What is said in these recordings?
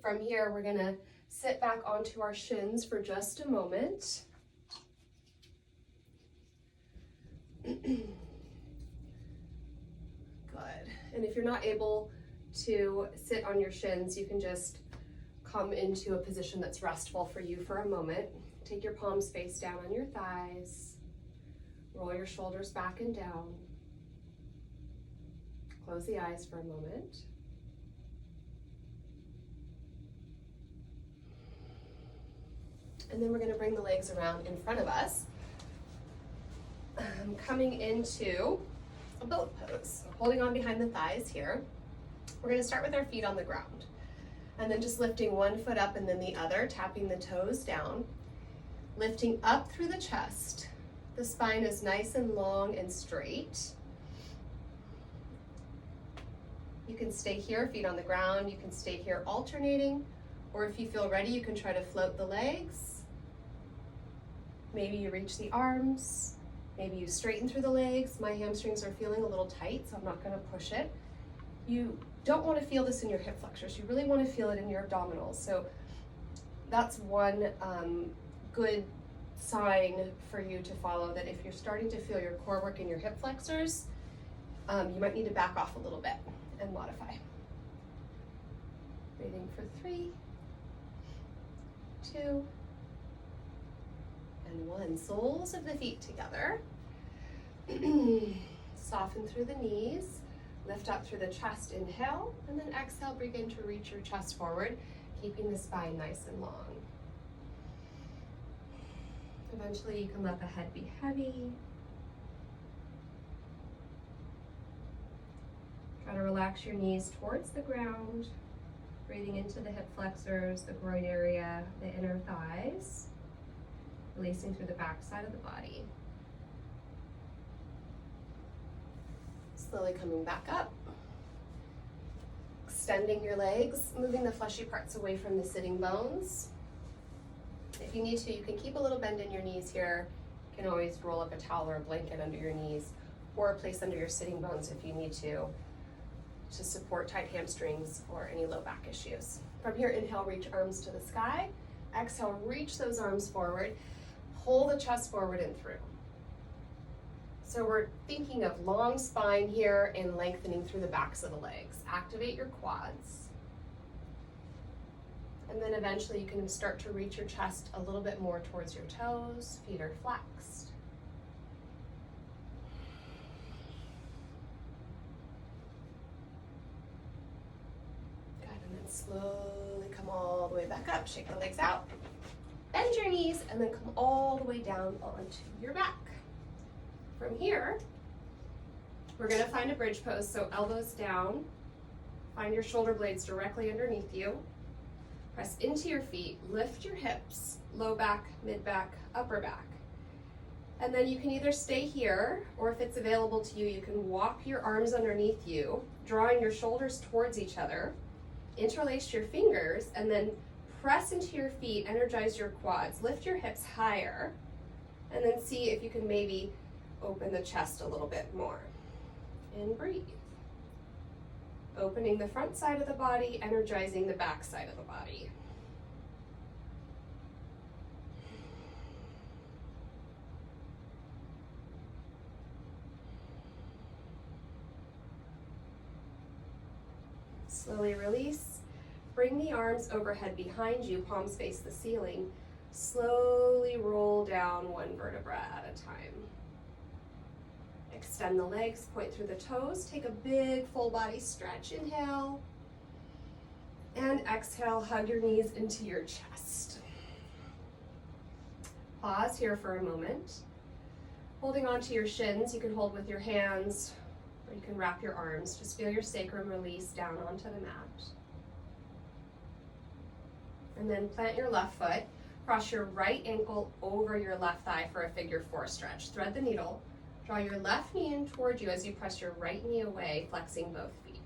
From here, we're gonna sit back onto our shins for just a moment. Good. And if you're not able to sit on your shins, you can just come into a position that's restful for you for a moment. Take your palms face down on your thighs. Roll your shoulders back and down. Close the eyes for a moment. And then we're going to bring the legs around in front of us. Coming into a boat pose, holding on behind the thighs here. We're going to start with our feet on the ground. And then just lifting one foot up and then the other, tapping the toes down. Lifting up through the chest. The spine is nice and long and straight. You can stay here, feet on the ground. You can stay here alternating. Or if you feel ready, you can try to float the legs. Maybe you reach the arms. Maybe you straighten through the legs. My hamstrings are feeling a little tight, so I'm not going to push it. You don't want to feel this in your hip flexors. You really want to feel it in your abdominals. So that's one good sign for you to follow, that if you're starting to feel your core work in your hip flexors, you might need to back off a little bit and modify. Breathing for 3, 2, and 1. Soles of the feet together. Soften through the knees. Lift up through the chest, inhale, and then exhale, begin to reach your chest forward, keeping the spine nice and long. Eventually you can let the head be heavy. Try to relax your knees towards the ground, breathing into the hip flexors, the groin area, the inner thighs, releasing through the back side of the body. Slowly coming back up. Extending your legs, moving the fleshy parts away from the sitting bones. If you need to, you can keep a little bend in your knees here. You can always roll up a towel or a blanket under your knees, or a place under your sitting bones if you need to support tight hamstrings or any low back issues. From here, inhale, reach arms to the sky. Exhale, reach those arms forward. Pull the chest forward and through. So we're thinking of long spine here and lengthening through the backs of the legs. Activate your quads. And then eventually you can start to reach your chest a little bit more towards your toes. Feet are flexed. Good, and then slowly come all the way back up. Shake the legs out. Bend your knees and then come all the way down onto your back. From here, we're going to find a bridge pose, so elbows down. Find your shoulder blades directly underneath you. Press into your feet, lift your hips, low back, mid back, upper back. And then you can either stay here, or if it's available to you, you can walk your arms underneath you, drawing your shoulders towards each other. Interlace your fingers, and then press into your feet, energize your quads, lift your hips higher, and then see if you can maybe open the chest a little bit more. And breathe. Opening the front side of the body, energizing the back side of the body. Slowly release. Bring the arms overhead behind you, palms face the ceiling. Slowly roll down one vertebra at a time. Extend the legs, point through the toes. Take a big full body stretch. Inhale. And exhale, hug your knees into your chest. Pause here for a moment. Holding onto your shins, you can hold with your hands, or you can wrap your arms. Just feel your sacrum release down onto the mat. And then plant your left foot. Cross your right ankle over your left thigh for a figure 4 stretch. Thread the needle. Draw your left knee in toward you as you press your right knee away, flexing both feet.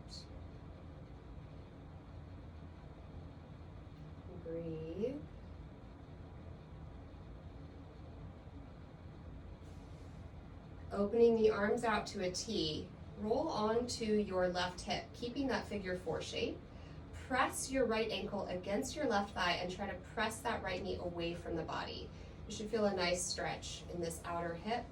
Breathe. Opening the arms out to a T, roll onto your left hip, keeping that figure 4 shape. press your right ankle against your left thigh and try to press that right knee away from the body. You should feel a nice stretch in this outer hip